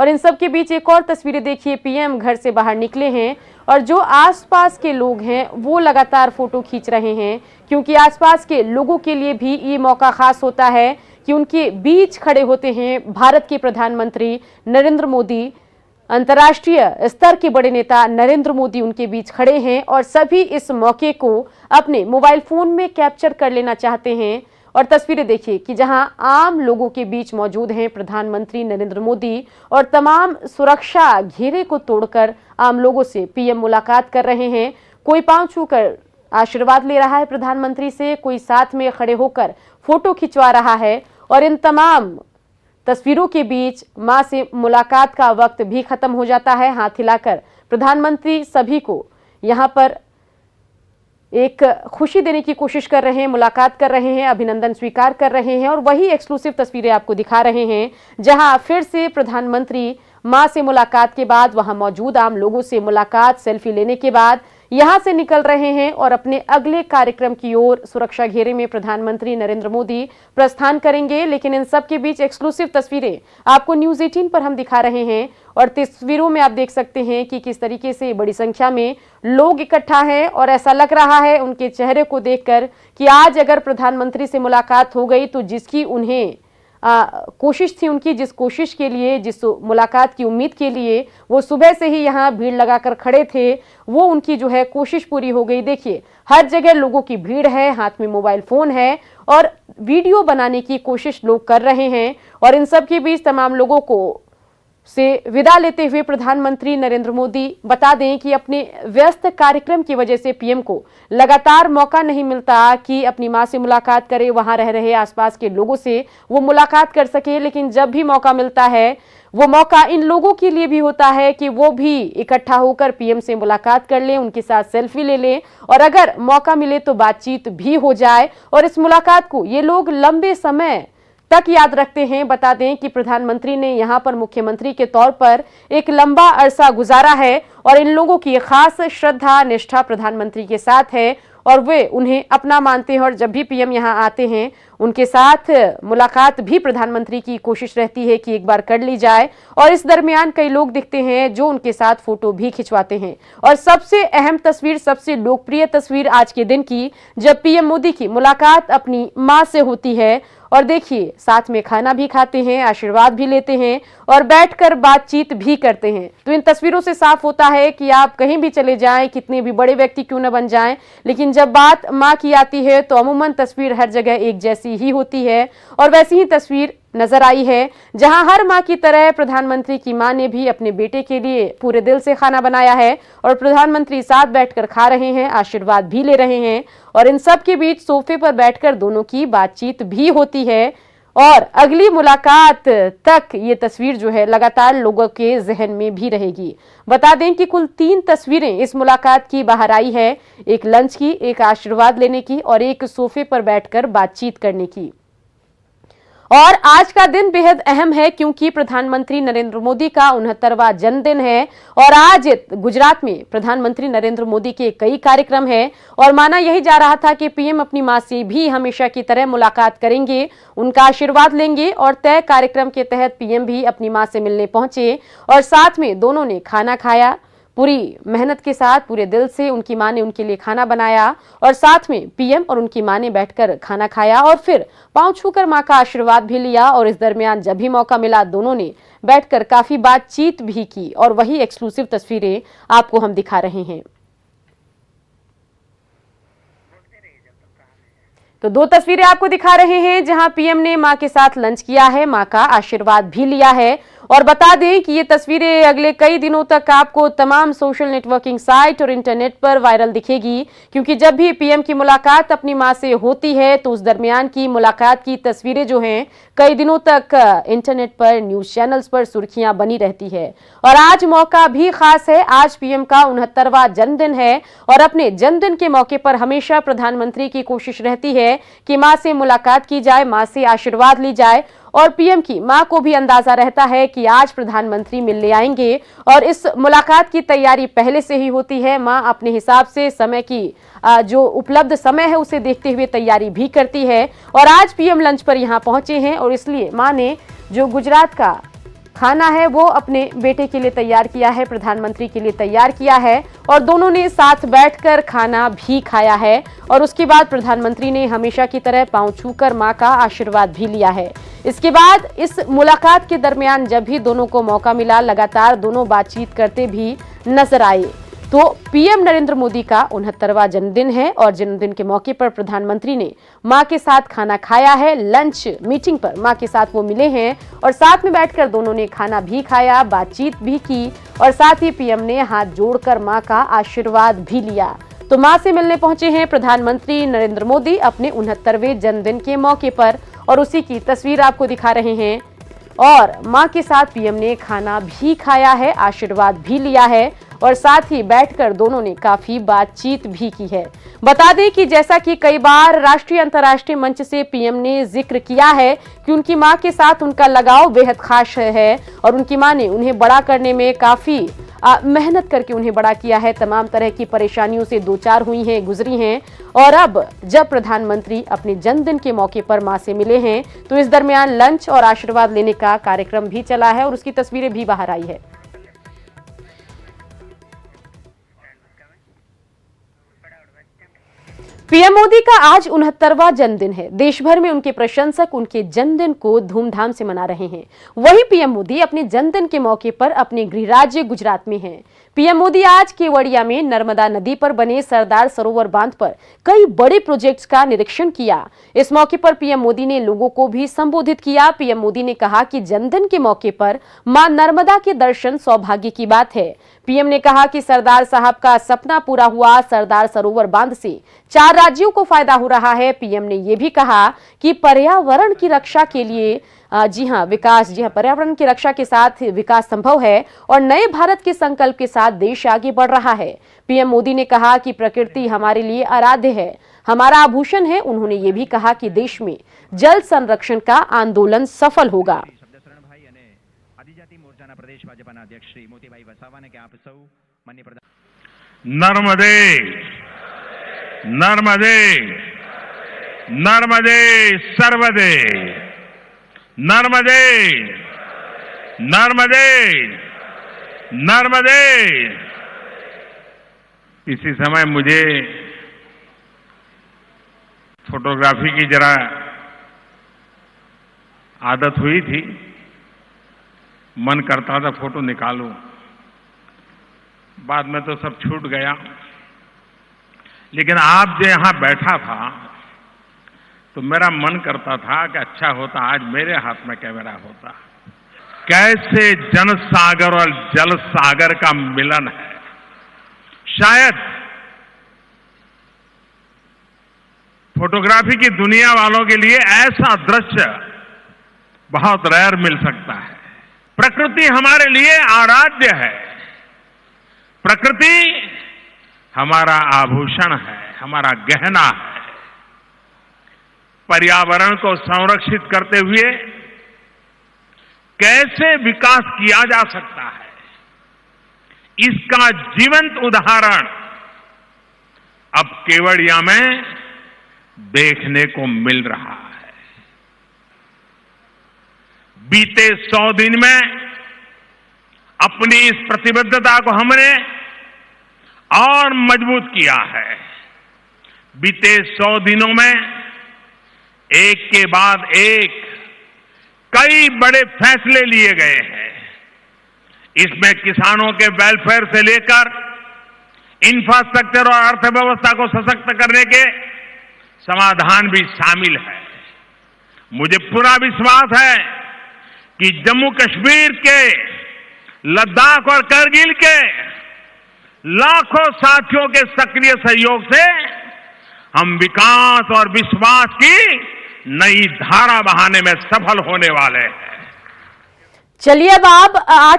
और इन सब के बीच एक और तस्वीरें देखिए, पीएम घर से बाहर निकले हैं और जो आसपास के लोग हैं वो लगातार फोटो खींच रहे हैं, क्योंकि आसपास के लोगों के लिए भी ये मौका खास होता है कि उनके बीच खड़े होते हैं भारत के प्रधानमंत्री नरेंद्र मोदी। अंतर्राष्ट्रीय स्तर के बड़े नेता नरेंद्र मोदी उनके बीच खड़े हैं और सभी इस मौके को अपने मोबाइल फोन में कैप्चर कर लेना चाहते हैं। और तस्वीरें देखिए कि जहां आम लोगों के बीच मौजूद हैं प्रधानमंत्री नरेंद्र मोदी और तमाम सुरक्षा घेरे को तोड़कर आम लोगों से पीएम मुलाकात कर रहे हैं। कोई पांव छूकर आशीर्वाद ले रहा है प्रधानमंत्री से, कोई साथ में खड़े होकर फोटो खिंचवा रहा है। और इन तमाम तस्वीरों के बीच मां से मुलाकात का वक्त भी खत्म हो जाता है। हाथ हिलाकर प्रधानमंत्री सभी को यहां पर एक खुशी देने की कोशिश कर रहे हैं, मुलाकात कर रहे हैं, अभिनंदन स्वीकार कर रहे हैं। और वही एक्सक्लूसिव तस्वीरें आपको दिखा रहे हैं जहां फिर से प्रधानमंत्री मां से मुलाकात के बाद वहां मौजूद आम लोगों से मुलाकात, सेल्फी लेने के बाद यहां से निकल रहे हैं और अपने अगले कार्यक्रम की ओर सुरक्षा घेरे में प्रधानमंत्री नरेंद्र मोदी प्रस्थान करेंगे। लेकिन इन सब के बीच एक्सक्लूसिव तस्वीरें आपको न्यूज 18 पर हम दिखा रहे हैं और तस्वीरों में आप देख सकते हैं कि किस तरीके से बड़ी संख्या में लोग इकट्ठा हैं और ऐसा लग रहा है उनके चेहरे को देखकर कि आज अगर प्रधानमंत्री से मुलाकात हो गई तो जिसकी उन्हें कोशिश थी, उनकी जिस कोशिश के लिए, जिस मुलाकात की उम्मीद के लिए वो सुबह से ही यहाँ भीड़ लगाकर खड़े थे, वो उनकी जो है कोशिश पूरी हो गई। देखिए हर जगह लोगों की भीड़ है, हाथ में मोबाइल फोन है और वीडियो बनाने की कोशिश लोग कर रहे हैं। और इन सब के बीच तमाम लोगों को से विदा लेते हुए प्रधानमंत्री नरेंद्र मोदी बता दें कि अपने व्यस्त कार्यक्रम की वजह से पीएम को लगातार मौका नहीं मिलता कि अपनी मां से मुलाकात करे, वहां रह रहे आसपास के लोगों से वो मुलाकात कर सके। लेकिन जब भी मौका मिलता है वो मौका इन लोगों के लिए भी होता है कि वो भी इकट्ठा होकर पीएम से मुलाकात कर लें, उनके साथ सेल्फी ले लें और अगर मौका मिले तो बातचीत भी हो जाए। और इस मुलाकात को ये लोग लंबे समय तक याद रखते हैं। बता दें कि प्रधानमंत्री ने यहां पर मुख्यमंत्री के तौर पर एक लंबा अरसा गुजारा है और इन लोगों की खास श्रद्धा निष्ठा प्रधानमंत्री के साथ है और वे उन्हें अपना मानते हैं। और जब भी पीएम यहां आते हैं उनके साथ मुलाकात भी प्रधानमंत्री की कोशिश रहती है कि एक बार कर ली जाए। और इस दरमियान कई लोग दिखते हैं जो उनके साथ फोटो भी खिंचवाते हैं। और सबसे अहम तस्वीर, सबसे लोकप्रिय तस्वीर आज के दिन की, जब पीएम मोदी की मुलाकात अपनी मां से होती है और देखिए साथ में खाना भी खाते हैं, आशीर्वाद भी लेते हैं और बैठकर बातचीत भी करते हैं। तो इन तस्वीरों से साफ होता है कि आप कहीं भी चले जाएं, कितने भी बड़े व्यक्ति क्यों न बन जाएं, लेकिन जब बात मां की आती है तो अमूमन तस्वीर हर जगह एक जैसी ही होती है। और वैसी ही तस्वीर नजर आई है जहां हर मां की तरह प्रधानमंत्री की मां ने भी अपने बेटे के लिए पूरे दिल से खाना बनाया है और प्रधानमंत्री साथ बैठकर खा रहे हैं, आशीर्वाद भी ले रहे हैं। और इन सब के बीच सोफे पर बैठकर दोनों की बातचीत भी होती है और अगली मुलाकात तक ये तस्वीर जो है लगातार लोगों के जहन में भी रहेगी। बता दें कि कुल 3 तस्वीरें इस मुलाकात की बाहर आई है, एक लंच की, एक आशीर्वाद लेने की और एक सोफे पर बैठकर बातचीत करने की। और आज का दिन बेहद अहम है क्योंकि प्रधानमंत्री नरेंद्र मोदी का 69वां जन्मदिन है और आज गुजरात में प्रधानमंत्री नरेंद्र मोदी के कई कार्यक्रम हैं और माना यही जा रहा था कि पीएम अपनी मां से भी हमेशा की तरह मुलाकात करेंगे, उनका आशीर्वाद लेंगे। और तय कार्यक्रम के तहत पीएम भी अपनी मां से मिलने पहुंचे और साथ में दोनों ने खाना खाया, पूरी मेहनत के साथ, पूरे दिल से उनकी मां ने उनके लिए खाना बनाया और साथ में पीएम और उनकी मां ने बैठकर खाना खाया और फिर पांव छूकर मां का आशीर्वाद भी लिया। और इस दरमियान जब भी मौका मिला दोनों ने बैठकर काफी बातचीत भी की और वही एक्सक्लूसिव तस्वीरें आपको हम दिखा रहे हैं। तो 2 तस्वीरें आपको दिखा रहे हैं जहां पीएम ने मां के साथ लंच किया है, मां का आशीर्वाद भी लिया है। और बता दें कि ये तस्वीरें अगले कई दिनों तक आपको तमाम सोशल नेटवर्किंग साइट और इंटरनेट पर वायरल दिखेगी, क्योंकि जब भी पीएम की मुलाकात अपनी मां से होती है तो उस दरमियान की मुलाकात की तस्वीरें जो हैं कई दिनों तक इंटरनेट पर, न्यूज चैनल्स पर सुर्खियां बनी रहती है। और आज मौका भी खास है, आज पीएम का 69वां जन्मदिन है और अपने जन्मदिन के मौके पर हमेशा प्रधानमंत्री की कोशिश रहती है कि मां से मुलाकात की जाए, मां से आशीर्वाद ली जाए। और पीएम की मां को भी अंदाजा रहता है कि आज प्रधानमंत्री मिलने आएंगे और इस मुलाकात की तैयारी पहले से ही होती है। मां अपने हिसाब से समय की जो उपलब्ध समय है उसे देखते हुए तैयारी भी करती है और आज पीएम लंच पर यहां पहुंचे हैं और इसलिए मां ने जो गुजरात का खाना है वो अपने बेटे के लिए तैयार किया है, प्रधानमंत्री के लिए तैयार किया है और दोनों ने साथ बैठकर खाना भी खाया है। और उसके बाद प्रधानमंत्री ने हमेशा की तरह पांव छूकर मां का आशीर्वाद भी लिया है। इसके बाद इस मुलाकात के दरमियान जब भी दोनों को मौका मिला, लगातार दोनों बातचीत करते भी नजर आए। तो पीएम नरेंद्र मोदी का 69वां जन्मदिन है और जन्मदिन के मौके पर प्रधानमंत्री ने मां के साथ खाना खाया है। लंच मीटिंग पर मां के साथ वो मिले हैं और साथ में बैठकर दोनों ने खाना भी खाया, बातचीत भी की और साथ ही पीएम ने हाथ जोड़कर मां का आशीर्वाद भी लिया। तो मां से मिलने पहुंचे हैं प्रधानमंत्री नरेंद्र मोदी अपने 69वें जन्मदिन के मौके पर और उसी की तस्वीर आपको दिखा रहे हैं। और मां के साथ पीएम ने खाना भी खाया है, आशीर्वाद भी लिया है और साथ ही बैठकर दोनों ने काफी बातचीत भी की है। बता दें कि जैसा कि कई बार राष्ट्रीय अंतर्राष्ट्रीय मंच से पीएम ने जिक्र किया है कि उनकी मां के साथ उनका लगाव बेहद खास है और उनकी मां ने उन्हें बड़ा करने में काफी मेहनत करके उन्हें बड़ा किया है। तमाम तरह की परेशानियों से दो चार हुई हैं, गुजरी हैं और अब जब प्रधानमंत्री अपने जन्मदिन के मौके पर मां से मिले हैं तो इस दरमियान लंच और आशीर्वाद लेने का कार्यक्रम भी चला है और उसकी तस्वीरें भी बाहर आई है। पीएम मोदी का आज 69वां जन्मदिन है। देश भर में उनके प्रशंसक उनके जन्मदिन को धूमधाम से मना रहे हैं। वहीं पीएम मोदी अपने जन्मदिन के मौके पर अपने गृह राज्य गुजरात में हैं। पीएम मोदी आज केवड़िया में नर्मदा नदी पर बने सरदार सरोवर बांध पर कई बड़े प्रोजेक्ट्स का निरीक्षण किया। इस मौके पर पीएम मोदी ने लोगों को भी संबोधित किया। पीएम मोदी ने कहा कि जन्मदिन के मौके पर मां नर्मदा के दर्शन सौभाग्य की बात है। पीएम ने कहा कि सरदार साहब का सपना पूरा हुआ। सरदार सरोवर बांध से 4 राज्यों को फायदा हो रहा है। पीएम ने यह भी कहा कि पर्यावरण की रक्षा के लिए पर्यावरण की रक्षा के साथ विकास संभव है और नए भारत के संकल्प के साथ देश आगे बढ़ रहा है। पीएम मोदी ने कहा कि प्रकृति हमारे लिए आराध्य है, हमारा आभूषण है। उन्होंने ये भी कहा कि देश में जल संरक्षण का आंदोलन सफल होगा। नर्मदे नर्मदे नर्मदे सर्वदे नर्मदे नर्मदे नर्मदे। इसी समय मुझे फोटोग्राफी की जरा आदत हुई थी, मन करता था फोटो निकालूं, बाद में तो सब छूट गया। लेकिन आप जो यहां बैठा था तो मेरा मन करता था कि अच्छा होता आज मेरे हाथ में कैमरा होता। कैसे जनसागर और जल सागर का मिलन है। शायद फोटोग्राफी की दुनिया वालों के लिए ऐसा दृश्य बहुत रेयर मिल सकता है। प्रकृति हमारे लिए आराध्य है, प्रकृति हमारा आभूषण है, हमारा गहना है। पर्यावरण को संरक्षित करते हुए कैसे विकास किया जा सकता है, इसका जीवंत उदाहरण अब केवड़िया में देखने को मिल रहा है। बीते 100 दिन में अपनी इस प्रतिबद्धता को हमने और मजबूत किया है। बीते 100 दिनों में एक के बाद एक कई बड़े फैसले लिए गए हैं। इसमें किसानों के वेलफेयर से लेकर इंफ्रास्ट्रक्चर और अर्थव्यवस्था को सशक्त करने के समाधान भी शामिल है। मुझे पूरा विश्वास है कि जम्मू कश्मीर के, लद्दाख और करगिल के लाखों साथियों के सक्रिय सहयोग से हम विकास और विश्वास की नई धारा बहाने में सफल होने वाले हैं। चलिए अब आप